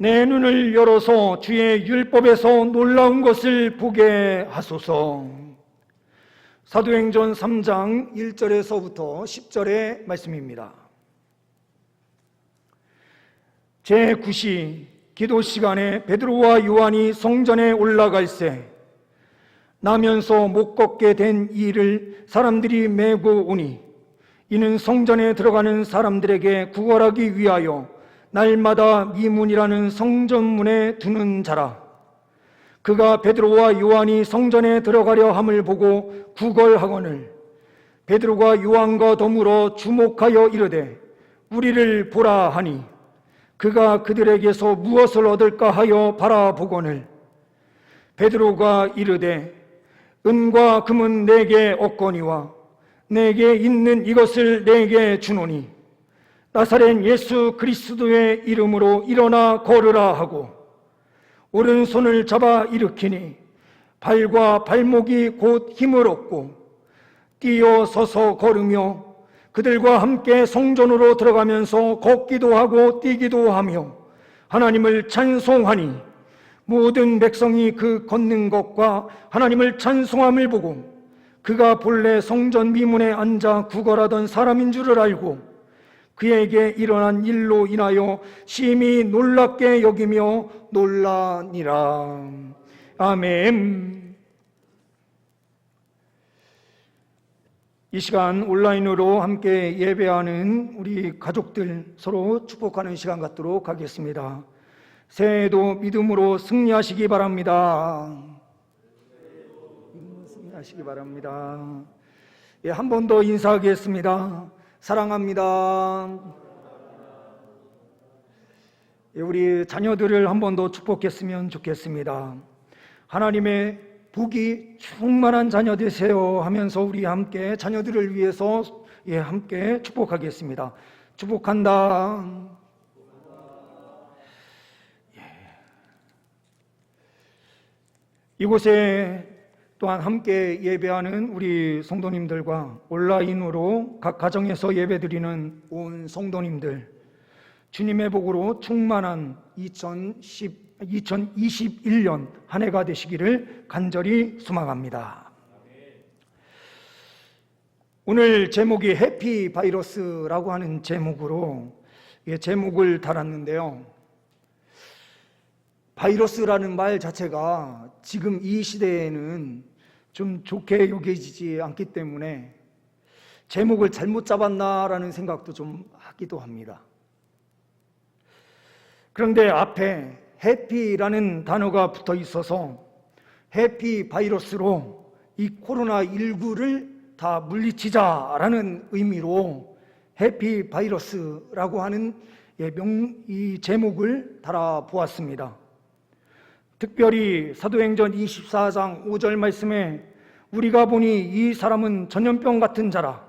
내 눈을 열어서 주의 율법에서 놀라운 것을 보게 하소서. 사도행전 3장 1절에서부터 10절의 말씀입니다. 제9시 기도 시간에 베드로와 요한이 성전에 올라갈새 나면서 못 걷게 된 이를 사람들이 메고 오니 이는 성전에 들어가는 사람들에게 구걸하기 위하여 날마다 미문이라는 성전문에 두는 자라. 그가 베드로와 요한이 성전에 들어가려 함을 보고 구걸하거늘 베드로가 요한과 더불어 주목하여 이르되 우리를 보라 하니 그가 그들에게서 무엇을 얻을까 하여 바라보거늘 베드로가 이르되 은과 금은 내게 없거니와 내게 있는 이것을 내게 주노니 나사렛 예수 그리스도의 이름으로 일어나 걸으라 하고 오른손을 잡아 일으키니 발과 발목이 곧 힘을 얻고 뛰어 서서 걸으며 그들과 함께 성전으로 들어가면서 걷기도 하고 뛰기도 하며 하나님을 찬송하니 모든 백성이 그 걷는 것과 하나님을 찬송함을 보고 그가 본래 성전 미문에 앉아 구걸하던 사람인 줄을 알고 그에게 일어난 일로 인하여 심히 놀랍게 여기며 놀라니라. 아멘. 이 시간 온라인으로 함께 예배하는 우리 가족들 서로 축복하는 시간 갖도록 하겠습니다. 새해에도 믿음으로 승리하시기 바랍니다. 승리하시기 바랍니다. 예, 한 번 더 인사하겠습니다. 사랑합니다. 예, 우리 자녀들을 한 번 더 축복했으면 좋겠습니다. 하나님의 복이 충만한 자녀 되세요 하면서 우리 함께 자녀들을 위해서 함께 축복하겠습니다. 축복한다. 이곳에 또한 함께 예배하는 우리 성도님들과 온라인으로 각 가정에서 예배드리는 온 성도님들, 주님의 복으로 충만한 2021년 한 해가 되시기를 간절히 소망합니다. 오늘 제목이 해피 바이러스라고 하는 제목으로 제목을 달았는데요. 바이러스라는 말 자체가 지금 이 시대에는 좀 좋게 여겨지지 않기 때문에 제목을 잘못 잡았나라는 생각도 좀 하기도 합니다. 그런데 앞에 해피라는 단어가 붙어 있어서 해피 바이러스로 이 코로나19를 다 물리치자라는 의미로 해피 바이러스라고 하는 이 제목을 달아보았습니다. 특별히 사도행전 24장 5절 말씀에 우리가 보니 이 사람은 전염병 같은 자라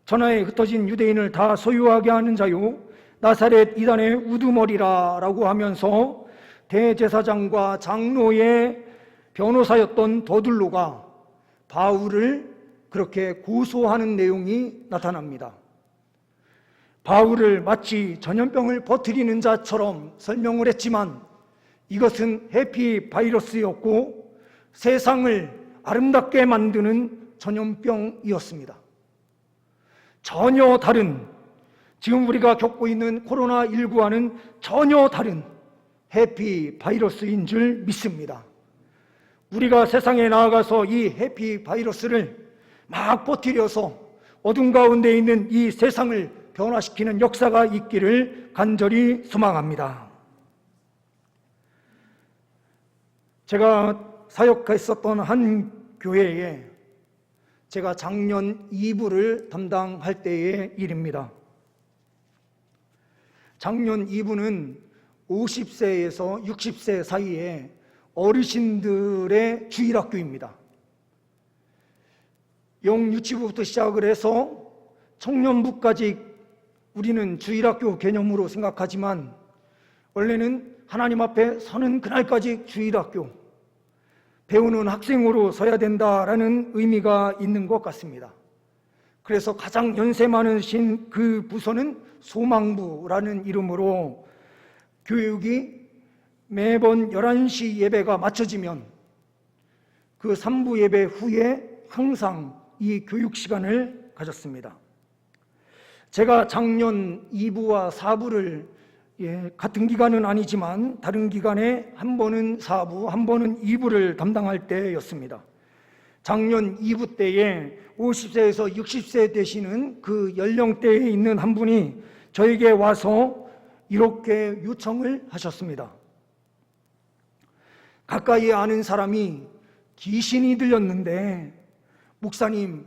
전하에 흩어진 유대인을 다 소유하게 하는 자요 나사렛 이단의 우두머리라 라고 하면서 대제사장과 장로의 변호사였던 더둘로가 바울을 그렇게 고소하는 내용이 나타납니다. 바울을 마치 전염병을 퍼뜨리는 자처럼 설명을 했지만 이것은 해피 바이러스였고 세상을 아름답게 만드는 전염병이었습니다. 전혀 다른, 지금 우리가 겪고 있는 코로나19와는 전혀 다른 해피 바이러스인 줄 믿습니다. 우리가 세상에 나아가서 이 해피 바이러스를 막 퍼뜨려서 어둠 가운데 있는 이 세상을 변화시키는 역사가 있기를 간절히 소망합니다. 제가 사역했었던 한 교회에 제가 작년 2부를 담당할 때의 일입니다. 작년 2부는 50세에서 60세 사이에 어르신들의 주일학교입니다. 영유치부부터 시작을 해서 청년부까지 우리는 주일학교 개념으로 생각하지만 원래는 하나님 앞에 서는 그날까지 주일학교, 배우는 학생으로 서야 된다라는 의미가 있는 것 같습니다. 그래서 가장 연세 많으신 그 부서는 소망부라는 이름으로 교육이 매번 11시 예배가 마쳐지면 그 3부 예배 후에 항상 이 교육 시간을 가졌습니다. 제가 작년 2부와 4부를 같은 기간은 아니지만 다른 기간에 한 번은 4부, 한 번은 2부를 담당할 때였습니다. 작년 2부 때에 50세에서 60세 되시는 그 연령대에 있는 한 분이 저에게 와서 이렇게 요청을 하셨습니다. 가까이 아는 사람이 귀신이 들렸는데 목사님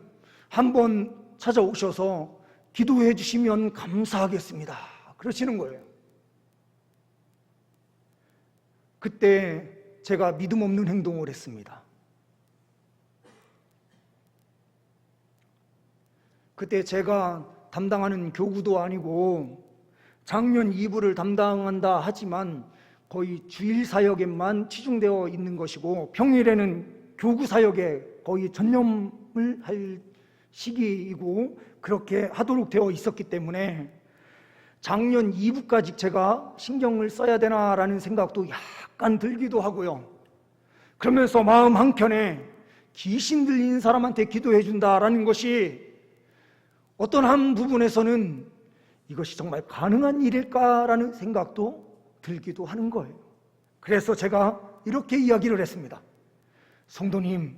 한번 찾아오셔서 기도해 주시면 감사하겠습니다. 그러시는 거예요. 그때 제가 믿음 없는 행동을 했습니다. 그때 제가 담당하는 교구도 아니고 작년 2부를 담당한다 하지만 거의 주일 사역에만 치중되어 있는 것이고 평일에는 교구 사역에 거의 전념을 할 시기이고 그렇게 하도록 되어 있었기 때문에 작년 2부까지 제가 신경을 써야 되나라는 생각도 약간 들기도 하고요. 그러면서 마음 한켠에 귀신 들린 사람한테 기도해 준다라는 것이 어떤 한 부분에서는 이것이 정말 가능한 일일까라는 생각도 들기도 하는 거예요. 그래서 제가 이렇게 이야기를 했습니다. 성도님,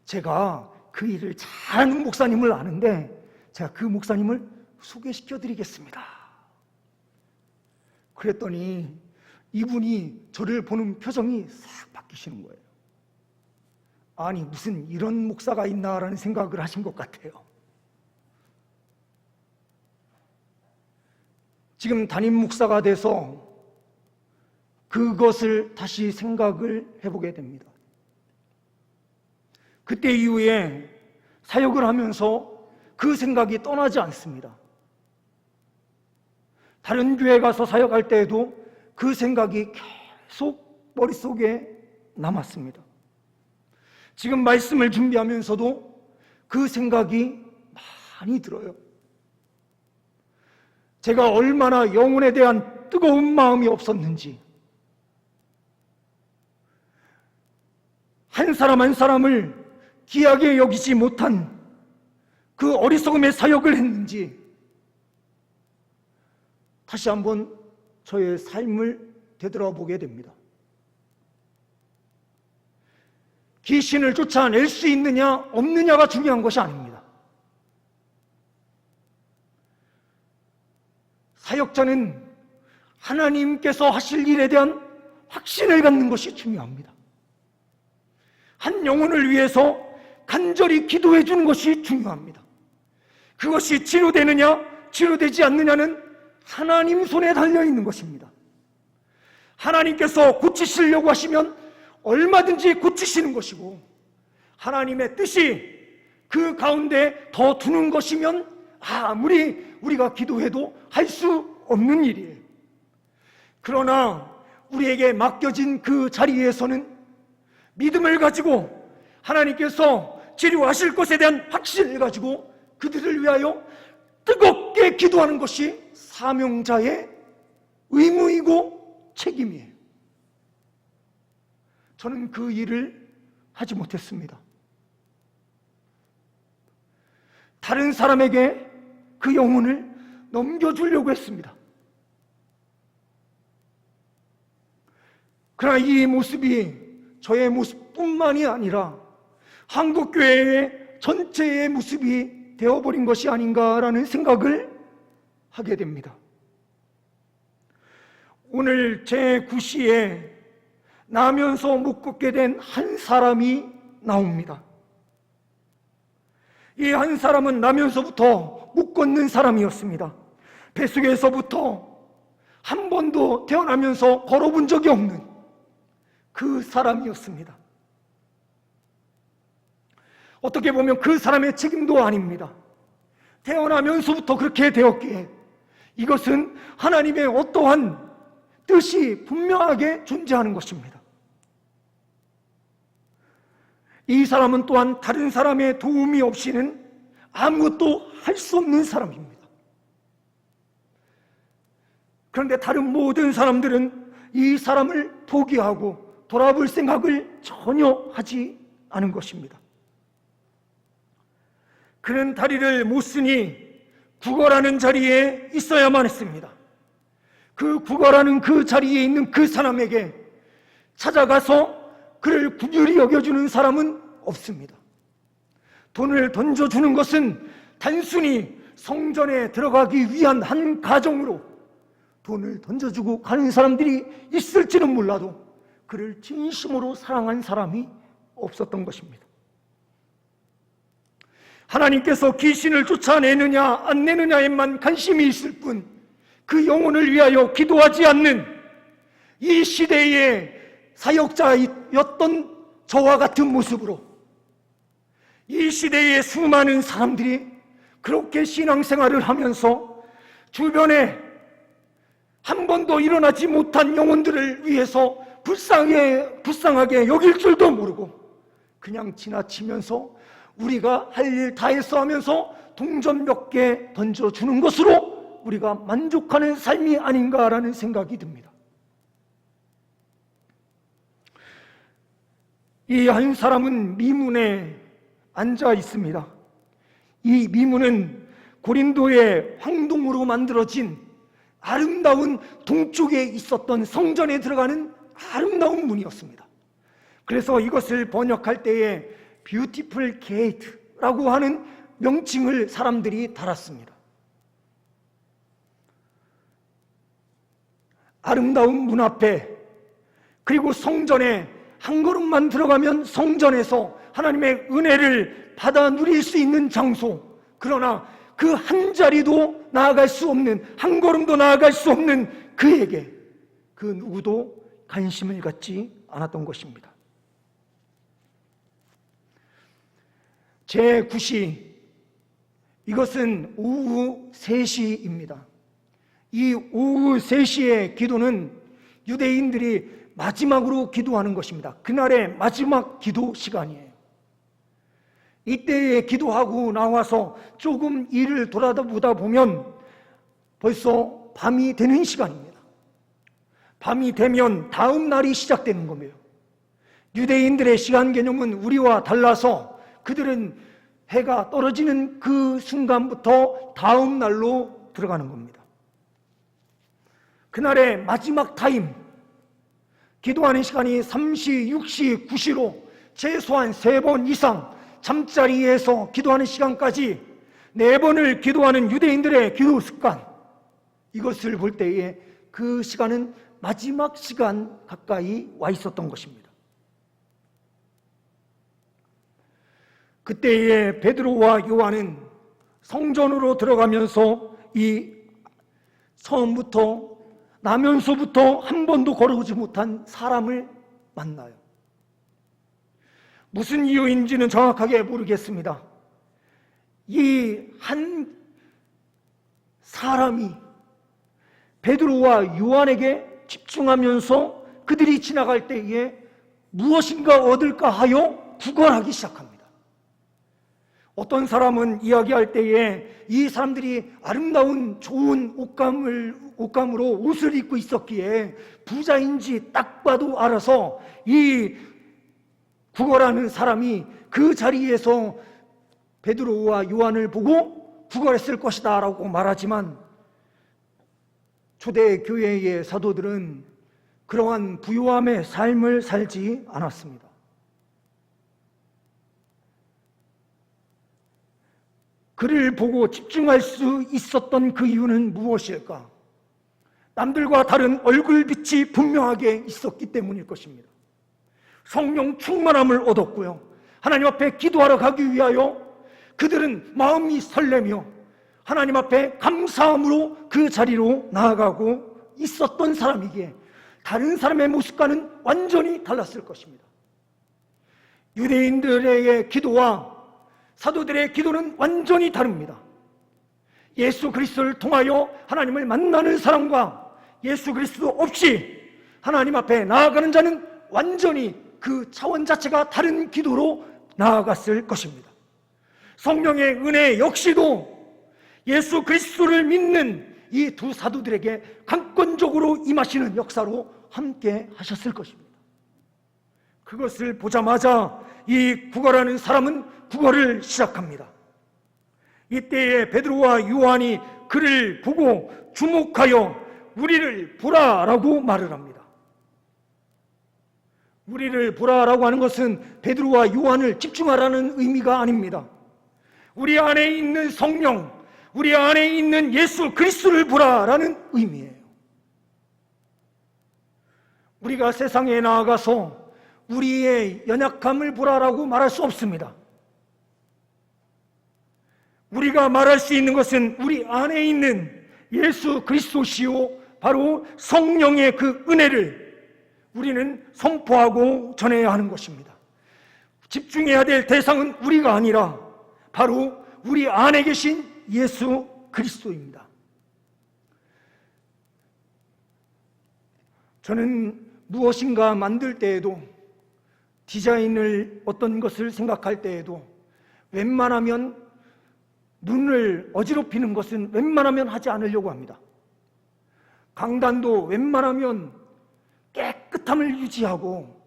제가 그 일을 잘하는 목사님을 아는데 제가 그 목사님을 소개시켜 드리겠습니다. 그랬더니 이분이 저를 보는 표정이 싹 바뀌시는 거예요. 아니 무슨 이런 목사가 있나라는 생각을 하신 것 같아요. 지금 담임 목사가 돼서 그것을 다시 생각을 해보게 됩니다. 그때 이후에 사역을 하면서 그 생각이 떠나지 않습니다. 다른 교회 가서 사역할 때에도 그 생각이 계속 머릿속에 남았습니다. 지금 말씀을 준비하면서도 그 생각이 많이 들어요. 제가 얼마나 영혼에 대한 뜨거운 마음이 없었는지, 한 사람 한 사람을 귀하게 여기지 못한 그 어리석음의 사역을 했는지 다시 한번 저의 삶을 되돌아보게 됩니다. 귀신을 쫓아낼 수 있느냐 없느냐가 중요한 것이 아닙니다. 사역자는 하나님께서 하실 일에 대한 확신을 갖는 것이 중요합니다. 한 영혼을 위해서 간절히 기도해 주는 것이 중요합니다. 그것이 치료되느냐 치료되지 않느냐는 하나님 손에 달려있는 것입니다. 하나님께서 고치시려고 하시면 얼마든지 고치시는 것이고 하나님의 뜻이 그 가운데 더 두는 것이면 아무리 우리가 기도해도 할 수 없는 일이에요. 그러나 우리에게 맡겨진 그 자리에서는 믿음을 가지고 하나님께서 치료하실 것에 대한 확신을 가지고 그들을 위하여 뜨겁게 기도하는 것이 사명자의 의무이고 책임이에요. 저는 그 일을 하지 못했습니다. 다른 사람에게 그 영혼을 넘겨주려고 했습니다. 그러나 이 모습이 저의 모습뿐만이 아니라 한국교회의 전체의 모습이 되어버린 것이 아닌가라는 생각을 하게 됩니다. 오늘 제 9시에 나면서 못 걷게 된 한 사람이 나옵니다. 이 한 사람은 나면서부터 못 걷는 사람이었습니다. 뱃속에서부터 한 번도 태어나면서 걸어본 적이 없는 그 사람이었습니다. 어떻게 보면 그 사람의 책임도 아닙니다. 태어나면서부터 그렇게 되었기에 이것은 하나님의 어떠한 뜻이 분명하게 존재하는 것입니다. 이 사람은 또한 다른 사람의 도움이 없이는 아무것도 할 수 없는 사람입니다. 그런데 다른 모든 사람들은 이 사람을 포기하고 돌아볼 생각을 전혀 하지 않은 것입니다. 그는 다리를 못 쓰니 구걸하는 자리에 있어야만 했습니다. 그 구걸하는 그 자리에 있는 그 사람에게 찾아가서 그를 긍휼히 여겨주는 사람은 없습니다. 돈을 던져주는 것은 단순히 성전에 들어가기 위한 한 가정으로 돈을 던져주고 가는 사람들이 있을지는 몰라도 그를 진심으로 사랑한 사람이 없었던 것입니다. 하나님께서 귀신을 쫓아내느냐 안 내느냐에만 관심이 있을 뿐 그 영혼을 위하여 기도하지 않는 이 시대의 사역자였던 저와 같은 모습으로 이 시대의 수많은 사람들이 그렇게 신앙생활을 하면서 주변에 한 번도 일어나지 못한 영혼들을 위해서 불쌍하게 여길 줄도 모르고 그냥 지나치면서 우리가 할 일 다 했어 하면서 동전 몇 개 던져주는 것으로 우리가 만족하는 삶이 아닌가라는 생각이 듭니다. 이 한 사람은 미문에 앉아 있습니다. 이 미문은 고린도의 황동으로 만들어진 아름다운 동쪽에 있었던 성전에 들어가는 아름다운 문이었습니다. 그래서 이것을 번역할 때에 뷰티풀 게이트라고 하는 명칭을 사람들이 달았습니다. 아름다운 문 앞에, 그리고 성전에 한 걸음만 들어가면 성전에서 하나님의 은혜를 받아 누릴 수 있는 장소, 그러나 그 한 자리도 나아갈 수 없는, 한 걸음도 나아갈 수 없는 그에게 그 누구도 관심을 갖지 않았던 것입니다. 제9시, 이것은 오후 3시입니다. 이 오후 3시의 기도는 유대인들이 마지막으로 기도하는 것입니다. 그날의 마지막 기도 시간이에요. 이때에 기도하고 나와서 조금 일을 돌아보다 보면 벌써 밤이 되는 시간입니다. 밤이 되면 다음 날이 시작되는 겁니다. 유대인들의 시간 개념은 우리와 달라서 그들은 해가 떨어지는 그 순간부터 다음 날로 들어가는 겁니다. 그날의 마지막 타임, 기도하는 시간이 3시, 6시, 9시로 최소한 3번 이상 잠자리에서 기도하는 시간까지 4번을 기도하는 유대인들의 기도 습관, 이것을 볼 때에 그 시간은 마지막 시간 가까이 와 있었던 것입니다. 그때에 베드로와 요한은 성전으로 들어가면서 이 처음부터 나면서부터 한 번도 걸어오지 못한 사람을 만나요. 무슨 이유인지는 정확하게 모르겠습니다. 이 한 사람이 베드로와 요한에게 집중하면서 그들이 지나갈 때에 무엇인가 얻을까 하여 구걸하기 시작합니다. 어떤 사람은 이야기할 때에 이 사람들이 아름다운 좋은 옷감으로 옷을 입고 있었기에 부자인지 딱 봐도 알아서 이 구걸하는 사람이 그 자리에서 베드로와 요한을 보고 구걸했을 것이다 라고 말하지만, 초대 교회의 사도들은 그러한 부요함의 삶을 살지 않았습니다. 그를 보고 집중할 수 있었던 그 이유는 무엇일까? 남들과 다른 얼굴빛이 분명하게 있었기 때문일 것입니다. 성령 충만함을 얻었고요, 하나님 앞에 기도하러 가기 위하여 그들은 마음이 설레며 하나님 앞에 감사함으로 그 자리로 나아가고 있었던 사람이기에 다른 사람의 모습과는 완전히 달랐을 것입니다. 유대인들의 기도와 사도들의 기도는 완전히 다릅니다. 예수 그리스도를 통하여 하나님을 만나는 사람과 예수 그리스도 없이 하나님 앞에 나아가는 자는 완전히 그 차원 자체가 다른 기도로 나아갔을 것입니다. 성령의 은혜 역시도 예수 그리스도를 믿는 이 두 사도들에게 강권적으로 임하시는 역사로 함께 하셨을 것입니다. 그것을 보자마자 이 구걸하는 사람은 구걸을 시작합니다. 이때에 베드로와 요한이 그를 보고 주목하여 우리를 보라라고 말을 합니다. 우리를 보라라고 하는 것은 베드로와 요한을 집중하라는 의미가 아닙니다. 우리 안에 있는 성령, 우리 안에 있는 예수 그리스도를 보라라는 의미예요. 우리가 세상에 나아가서 우리의 연약함을 보라라고 말할 수 없습니다. 우리가 말할 수 있는 것은 우리 안에 있는 예수 그리스도시요 바로 성령의 그 은혜를 우리는 선포하고 전해야 하는 것입니다. 집중해야 될 대상은 우리가 아니라 바로 우리 안에 계신 예수 그리스도입니다. 저는 무엇인가 만들 때에도, 디자인을 어떤 것을 생각할 때에도 웬만하면 눈을 어지럽히는 것은 웬만하면 하지 않으려고 합니다. 강단도 웬만하면 깨끗함을 유지하고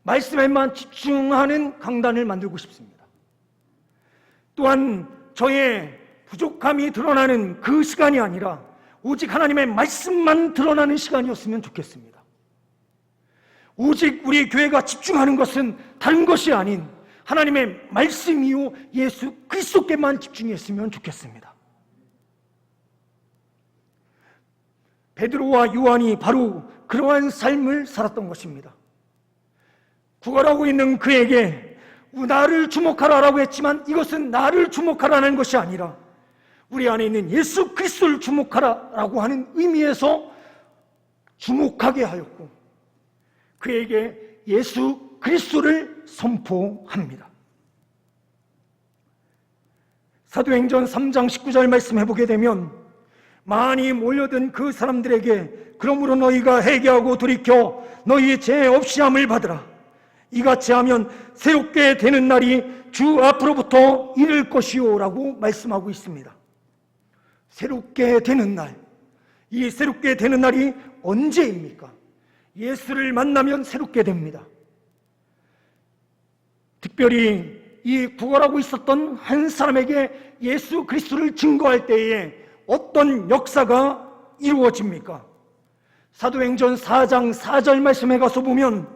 말씀에만 집중하는 강단을 만들고 싶습니다. 또한 저의 부족함이 드러나는 그 시간이 아니라 오직 하나님의 말씀만 드러나는 시간이었으면 좋겠습니다. 오직 우리 교회가 집중하는 것은 다른 것이 아닌 하나님의 말씀이요 예수 그리스도께만 집중했으면 좋겠습니다. 베드로와 요한이 바로 그러한 삶을 살았던 것입니다. 구걸하고 있는 그에게 나를 주목하라라고 했지만 이것은 나를 주목하라는 것이 아니라 우리 안에 있는 예수 그리스도를 주목하라라고 하는 의미에서 주목하게 하였고 그에게 예수 그리스도를 선포합니다. 사도행전 3장 19절 말씀해 보게 되면 많이 몰려든 그 사람들에게 그러므로 너희가 회개하고 돌이켜 너희 죄 없이함을 받으라. 이같이 하면 새롭게 되는 날이 주 앞으로부터 이를 것이요 라고 말씀하고 있습니다. 새롭게 되는 날, 이 새롭게 되는 날이 언제입니까? 예수를 만나면 새롭게 됩니다. 특별히 이 구걸하고 있었던 한 사람에게 예수 그리스도를 증거할 때에 어떤 역사가 이루어집니까? 사도행전 4장 4절 말씀에 가서 보면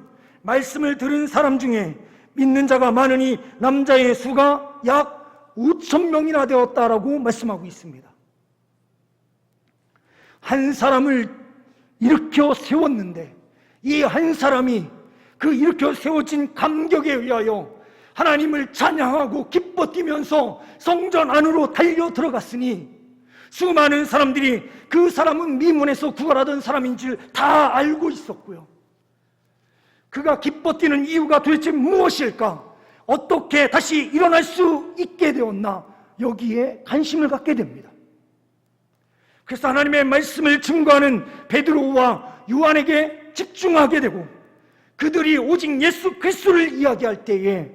말씀을 들은 사람 중에 믿는 자가 많으니 남자의 수가 약 5,000명이나 되었다라고 말씀하고 있습니다. 한 사람을 일으켜 세웠는데 이 한 사람이 그 일으켜 세워진 감격에 의하여 하나님을 찬양하고 기뻐 뛰면서 성전 안으로 달려 들어갔으니 수많은 사람들이 그 사람은 미문에서 구걸하던 사람인 줄 다 알고 있었고요. 그가 기뻐 뛰는 이유가 도대체 무엇일까? 어떻게 다시 일어날 수 있게 되었나? 여기에 관심을 갖게 됩니다. 그래서 하나님의 말씀을 증거하는 베드로와 요한에게 집중하게 되고 그들이 오직 예수 그리스도를 이야기할 때에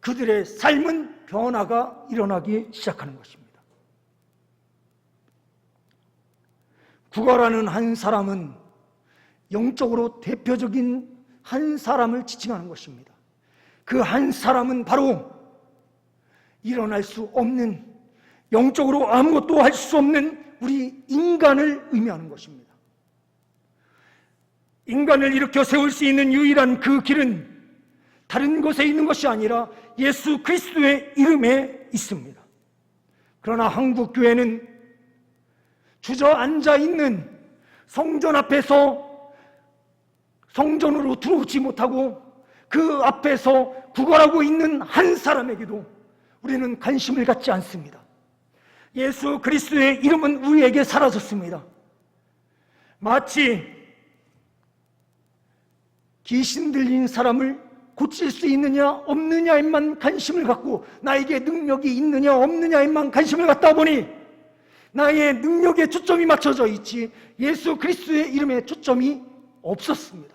그들의 삶은 변화가 일어나기 시작하는 것입니다. 구걸하는 한 사람은 영적으로 대표적인 한 사람을 지칭하는 것입니다. 그 한 사람은 바로 일어날 수 없는, 영적으로 아무것도 할 수 없는 우리 인간을 의미하는 것입니다. 인간을 일으켜 세울 수 있는 유일한 그 길은 다른 곳에 있는 것이 아니라 예수 그리스도의 이름에 있습니다. 그러나 한국 교회는 주저앉아 있는 성전 앞에서 성전으로 들어오지 못하고 그 앞에서 구걸하고 있는 한 사람에게도 우리는 관심을 갖지 않습니다. 예수 그리스도의 이름은 우리에게 사라졌습니다. 마치 귀신 들린 사람을 고칠 수 있느냐 없느냐에만 관심을 갖고 나에게 능력이 있느냐 없느냐에만 관심을 갖다 보니 나의 능력에 초점이 맞춰져 있지 예수 그리스도의 이름에 초점이 없었습니다.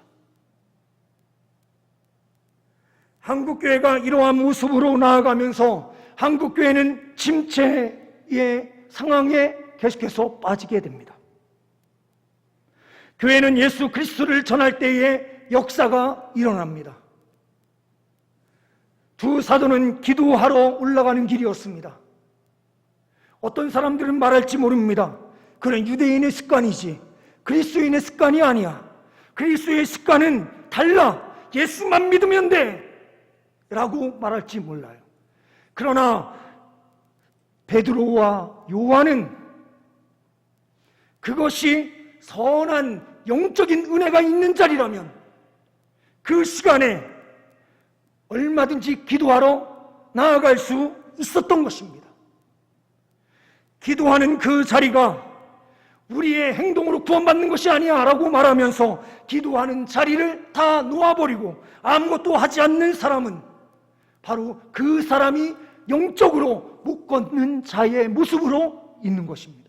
한국교회가 이러한 모습으로 나아가면서 한국교회는 침체의 상황에 계속해서 빠지게 됩니다. 교회는 예수 그리스도를 전할 때에 역사가 일어납니다. 두 사도는 기도하러 올라가는 길이었습니다. 어떤 사람들은 말할지 모릅니다. 그런 유대인의 습관이지 그리스도인의 습관이 아니야. 그리스도의 습관은 달라. 예수만 믿으면 돼 라고 말할지 몰라요. 그러나 베드로와 요한은 그것이 선한 영적인 은혜가 있는 자리라면 그 시간에 얼마든지 기도하러 나아갈 수 있었던 것입니다. 기도하는 그 자리가 우리의 행동으로 구원받는 것이 아니야 라고 말하면서 기도하는 자리를 다 놓아버리고 아무것도 하지 않는 사람은 바로 그 사람이 영적으로 못 걷는 자의 모습으로 있는 것입니다.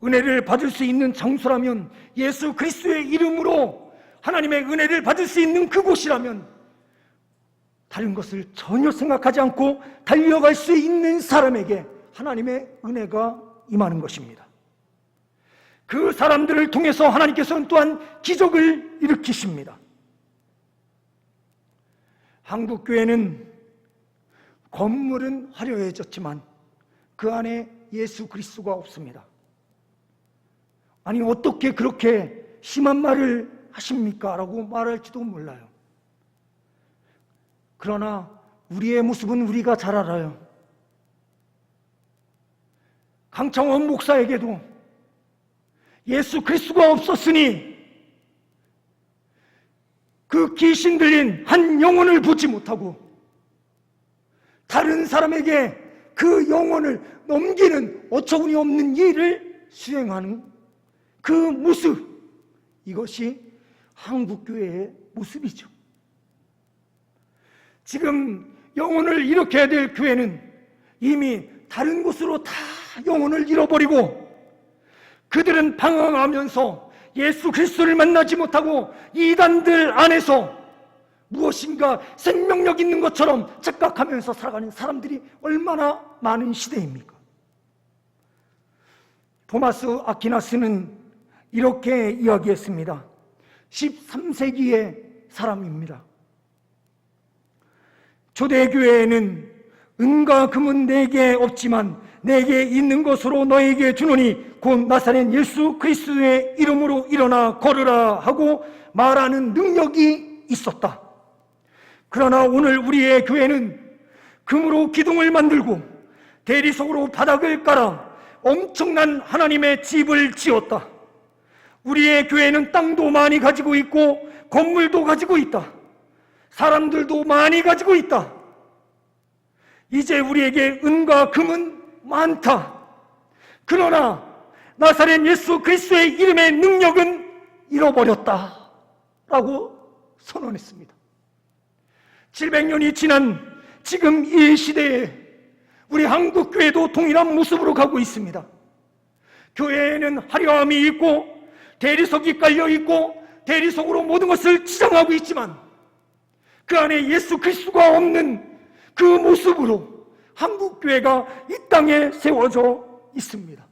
은혜를 받을 수 있는 장소라면 예수 그리스도의 이름으로 하나님의 은혜를 받을 수 있는 그곳이라면 다른 것을 전혀 생각하지 않고 달려갈 수 있는 사람에게 하나님의 은혜가 임하는 것입니다. 그 사람들을 통해서 하나님께서는 또한 기적을 일으키십니다. 한국교회는 건물은 화려해졌지만 그 안에 예수 그리스도가 없습니다. 아니 어떻게 그렇게 심한 말을 하십니까? 라고 말할지도 몰라요. 그러나 우리의 모습은 우리가 잘 알아요. 강창원 목사에게도 예수 그리스도가 없었으니 그 귀신 들린 한 영혼을 보지 못하고 다른 사람에게 그 영혼을 넘기는 어처구니 없는 일을 수행하는 그 모습, 이것이 한국교회의 모습이죠. 지금 영혼을 일으켜야 될 교회는 이미 다른 곳으로 다 영혼을 잃어버리고 그들은 방황하면서 예수 그리스도를 만나지 못하고 이단들 안에서 무엇인가 생명력 있는 것처럼 착각하면서 살아가는 사람들이 얼마나 많은 시대입니까? 토마스 아퀴나스는 이렇게 이야기했습니다. 13세기의 사람입니다. 초대교회에는 은과 금은 내게 없지만 내게 있는 것으로 너에게 주노니 곧 나사렛 예수 그리스도의 이름으로 일어나 걸으라 하고 말하는 능력이 있었다. 그러나 오늘 우리의 교회는 금으로 기둥을 만들고 대리석으로 바닥을 깔아 엄청난 하나님의 집을 지었다. 우리의 교회는 땅도 많이 가지고 있고 건물도 가지고 있다. 사람들도 많이 가지고 있다. 이제 우리에게 은과 금은 많다. 그러나 나사렛 예수 그리스도의 이름의 능력은 잃어버렸다 라고 선언했습니다. 700년이 지난 지금 이 시대에 우리 한국교회도 동일한 모습으로 가고 있습니다. 교회에는 화려함이 있고 대리석이 깔려있고 대리석으로 모든 것을 치장하고 있지만 그 안에 예수 그리스도가 없는 그 모습으로 한국교회가 이 땅에 세워져 있습니다.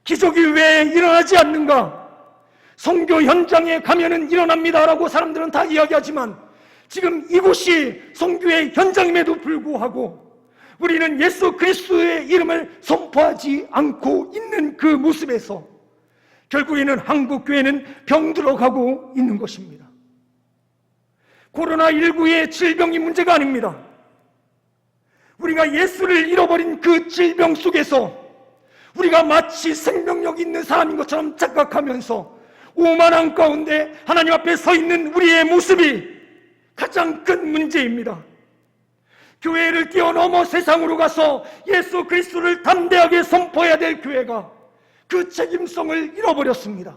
기적이 왜 일어나지 않는가? 선교 현장에 가면은 일어납니다라고 사람들은 다 이야기하지만 지금 이곳이 선교의 현장임에도 불구하고 우리는 예수 그리스도의 이름을 선포하지 않고 있는 그 모습에서 결국에는 한국교회는 병들어가고 있는 것입니다. 코로나19의 질병이 문제가 아닙니다. 우리가 예수를 잃어버린 그 질병 속에서 우리가 마치 생명력 있는 사람인 것처럼 착각하면서 오만한 가운데 하나님 앞에 서 있는 우리의 모습이 가장 큰 문제입니다. 교회를 뛰어넘어 세상으로 가서 예수 그리스도를 담대하게 선포해야 될 교회가 그 책임성을 잃어버렸습니다.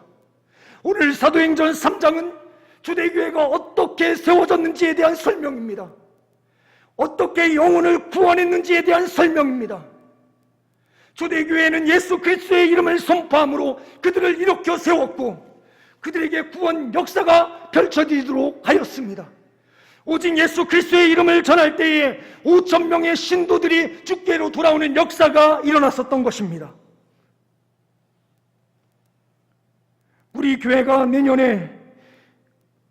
오늘 사도행전 3장은 초대교회가 어떻게 세워졌는지에 대한 설명입니다. 어떻게 영혼을 구원했는지에 대한 설명입니다. 초대교회는 예수 그리스도의 이름을 선포함으로 그들을 일으켜 세웠고 그들에게 구원 역사가 펼쳐지도록 하였습니다. 오직 예수 그리스도의 이름을 전할 때에 5,000명의 신도들이 주께로 돌아오는 역사가 일어났었던 것입니다. 우리 교회가 내년에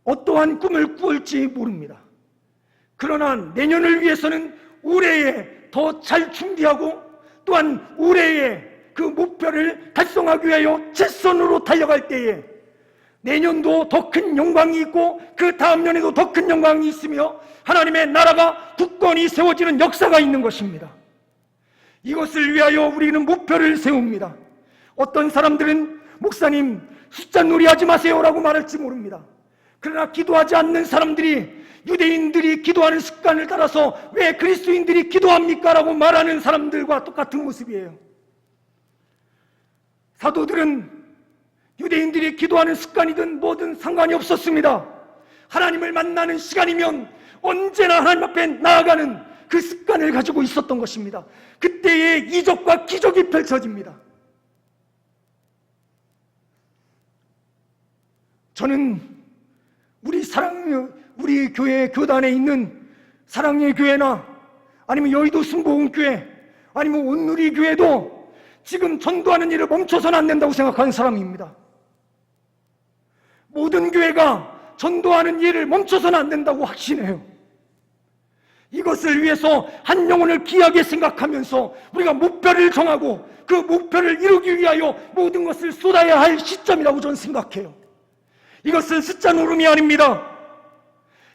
어떠한 꿈을 꾸을지 모릅니다. 그러나 내년을 위해서는 올해에 더 잘 준비하고 또한 올해에 그 목표를 달성하기 위하여 최선으로 달려갈 때에 내년도 더 큰 영광이 있고 그 다음 년에도 더 큰 영광이 있으며 하나님의 나라가 굳건히 세워지는 역사가 있는 것입니다. 이것을 위하여 우리는 목표를 세웁니다. 어떤 사람들은 목사님 숫자 놀이하지 마세요라고 말할지 모릅니다. 그러나 기도하지 않는 사람들이 유대인들이 기도하는 습관을 따라서 왜 그리스도인들이 기도합니까? 라고 말하는 사람들과 똑같은 모습이에요. 사도들은 유대인들이 기도하는 습관이든 뭐든 상관이 없었습니다. 하나님을 만나는 시간이면 언제나 하나님 앞에 나아가는 그 습관을 가지고 있었던 것입니다. 그때에 이적과 기적이 펼쳐집니다. 저는 우리 교회 교단에 있는 사랑의 교회나 아니면 여의도 순복음교회 아니면 온누리 교회도 지금 전도하는 일을 멈춰서는 안 된다고 생각하는 사람입니다. 모든 교회가 전도하는 일을 멈춰서는 안 된다고 확신해요. 이것을 위해서 한 영혼을 귀하게 생각하면서 우리가 목표를 정하고 그 목표를 이루기 위하여 모든 것을 쏟아야 할 시점이라고 저는 생각해요. 이것은 숫자 노름이 아닙니다.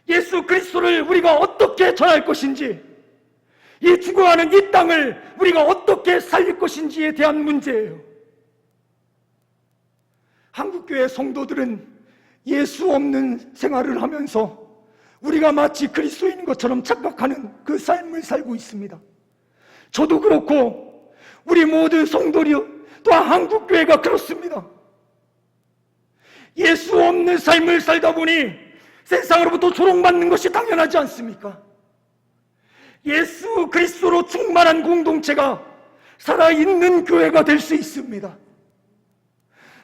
예수 그리스도를 우리가 어떻게 전할 것인지, 이 죽어가는 이 땅을 우리가 어떻게 살릴 것인지에 대한 문제예요. 한국교회 성도들은 예수 없는 생활을 하면서 우리가 마치 그리스도인인 것처럼 착각하는 그 삶을 살고 있습니다. 저도 그렇고 우리 모든 성도들이 또한 한국교회가 그렇습니다. 예수 없는 삶을 살다 보니 세상으로부터 조롱받는 것이 당연하지 않습니까? 예수 그리스도로 충만한 공동체가 살아있는 교회가 될 수 있습니다.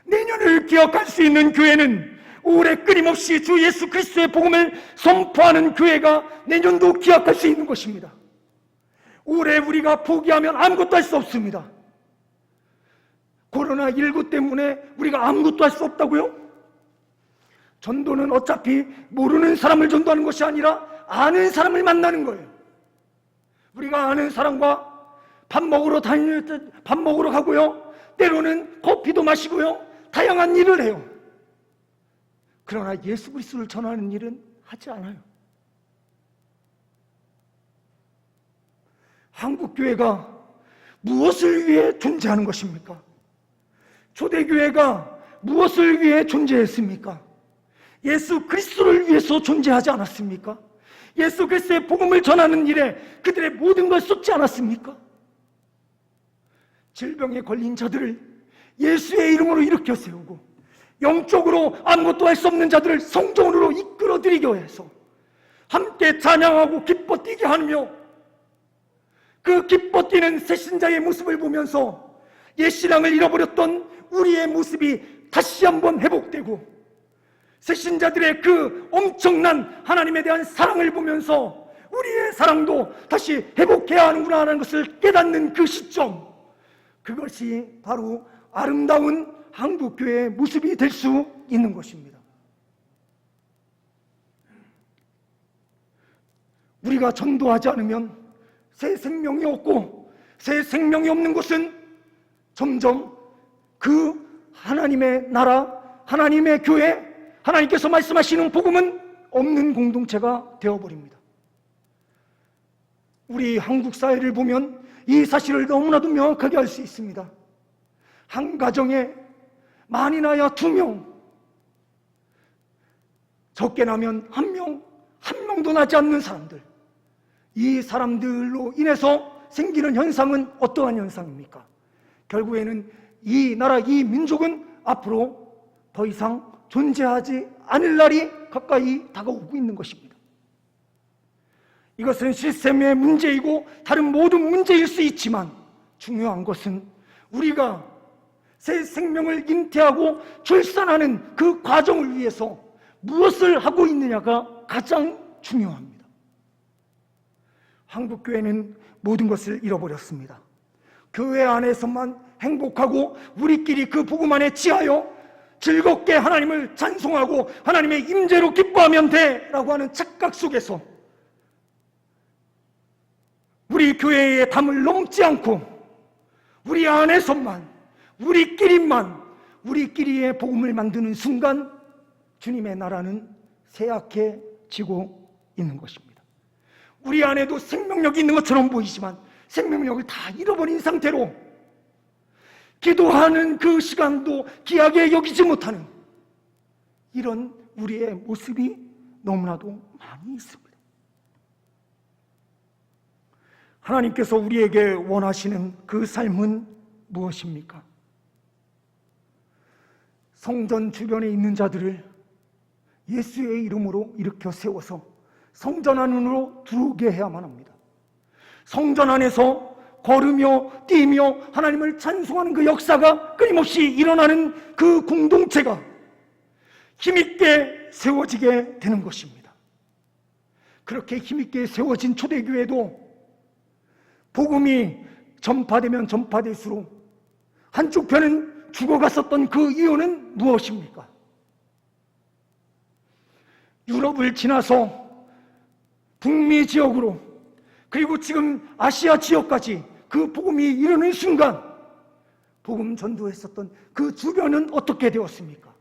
내년을 기억할 수 있는 교회는 올해 끊임없이 주 예수 그리스도의 복음을 선포하는 교회가 내년도 기억할 수 있는 것입니다. 올해 우리가 포기하면 아무것도 할 수 없습니다. 코로나19 때문에 우리가 아무것도 할 수 없다고요? 전도는 어차피 모르는 사람을 전도하는 것이 아니라 아는 사람을 만나는 거예요. 우리가 아는 사람과 밥 먹으러 가고요, 때로는 커피도 마시고요, 다양한 일을 해요. 그러나 예수 그리스도를 전하는 일은 하지 않아요. 한국교회가 무엇을 위해 존재하는 것입니까? 초대교회가 무엇을 위해 존재했습니까? 예수 그리스도를 위해서 존재하지 않았습니까? 예수 그리스도의 복음을 전하는 일에 그들의 모든 걸 쏟지 않았습니까? 질병에 걸린 자들을 예수의 이름으로 일으켜 세우고 영적으로 아무것도 할 수 없는 자들을 성전으로 이끌어들이게 해서 함께 찬양하고 기뻐 뛰게 하며 그 기뻐 뛰는 새신자의 모습을 보면서 옛신앙을 잃어버렸던 우리의 모습이 다시 한번 회복되고 새신자들의 그 엄청난 하나님에 대한 사랑을 보면서 우리의 사랑도 다시 회복해야 하는구나 하는 것을 깨닫는 그 시점, 그것이 바로 아름다운 한국교회의 모습이 될 수 있는 것입니다. 우리가 전도하지 않으면 새 생명이 없고 새 생명이 없는 곳은 점점 그 하나님의 나라, 하나님의 교회, 하나님께서 말씀하시는 복음은 없는 공동체가 되어버립니다. 우리 한국 사회를 보면 이 사실을 너무나도 명확하게 알 수 있습니다. 한 가정에 많이 나야 2명, 적게 나면 1명, 1명도 나지 않는 사람들, 이 사람들로 인해서 생기는 현상은 어떠한 현상입니까? 결국에는 이 나라, 이 민족은 앞으로 더 이상 존재하지 않을 날이 가까이 다가오고 있는 것입니다. 이것은 시스템의 문제이고 다른 모든 문제일 수 있지만 중요한 것은 우리가 새 생명을 잉태하고 출산하는 그 과정을 위해서 무엇을 하고 있느냐가 가장 중요합니다. 한국교회는 모든 것을 잃어버렸습니다. 교회 안에서만 행복하고 우리끼리 그 복음 안에 지하여 즐겁게 하나님을 찬송하고 하나님의 임재로 기뻐하면 돼라고 하는 착각 속에서 우리 교회의 담을 넘지 않고 우리 안에서만 우리끼리의 복음을 만드는 순간 주님의 나라는 쇠약해지고 있는 것입니다. 우리 안에도 생명력이 있는 것처럼 보이지만 생명력을 다 잃어버린 상태로 기도하는 그 시간도 귀하게 여기지 못하는 이런 우리의 모습이 너무나도 많이 있습니다. 하나님께서 우리에게 원하시는 그 삶은 무엇입니까? 성전 주변에 있는 자들을 예수의 이름으로 일으켜 세워서 성전 안으로 들어오게 해야만 합니다. 성전 안에서 걸으며 뛰며 하나님을 찬송하는 그 역사가 끊임없이 일어나는 그 공동체가 힘있게 세워지게 되는 것입니다. 그렇게 힘있게 세워진 초대교회도 복음이 전파되면 전파될수록 한쪽 편은 죽어갔었던 그 이유는 무엇입니까? 유럽을 지나서 북미 지역으로 그리고 지금 아시아 지역까지 그 복음이 이르는 순간 복음 전도했었던 그 주변은 어떻게 되었습니까?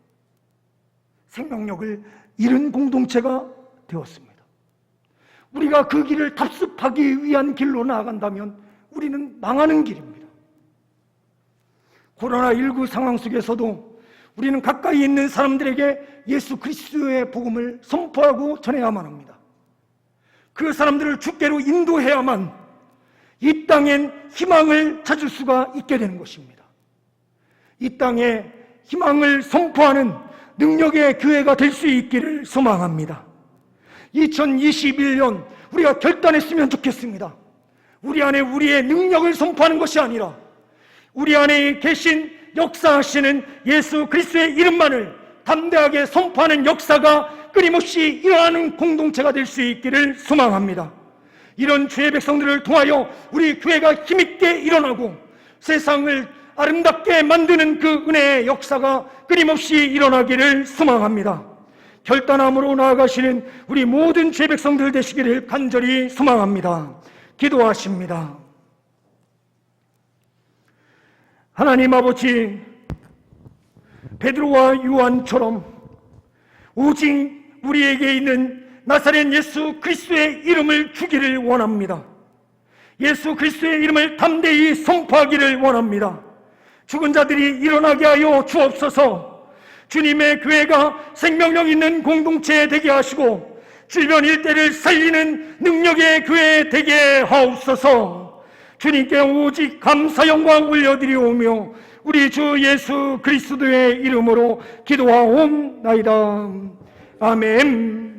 생명력을 잃은 공동체가 되었습니다. 우리가 그 길을 답습하기 위한 길로 나아간다면 우리는 망하는 길입니다. 코로나19 상황 속에서도 우리는 가까이 있는 사람들에게 예수 그리스도의 복음을 선포하고 전해야만 합니다. 그 사람들을 주께로 인도해야만 이 땅엔 희망을 찾을 수가 있게 되는 것입니다. 이 땅에 희망을 선포하는 능력의 교회가 될 수 있기를 소망합니다. 2021년 우리가 결단했으면 좋겠습니다. 우리 안에 우리의 능력을 선포하는 것이 아니라 우리 안에 계신 역사하시는 예수 그리스도의 이름만을 담대하게 선포하는 역사가 끊임없이 일어나는 공동체가 될 수 있기를 소망합니다. 이런 주의 백성들을 통하여 우리 교회가 힘있게 일어나고 세상을 아름답게 만드는 그 은혜의 역사가 끊임없이 일어나기를 소망합니다. 결단함으로 나아가시는 우리 모든 주의 백성들 되시기를 간절히 소망합니다. 기도하십니다. 하나님 아버지, 베드로와 요한처럼 오직 우리에게 있는 나사렛 예수 그리스도의 이름을 주기를 원합니다. 예수 그리스도의 이름을 담대히 선포하기를 원합니다. 죽은 자들이 일어나게 하여 주옵소서. 주님의 교회가 생명력 있는 공동체 되게 하시고 주변 일대를 살리는 능력의 교회 되게 하옵소서. 주님께 오직 감사 영광 올려드리오며 우리 주 예수 그리스도의 이름으로 기도하옵나이다. 아멘.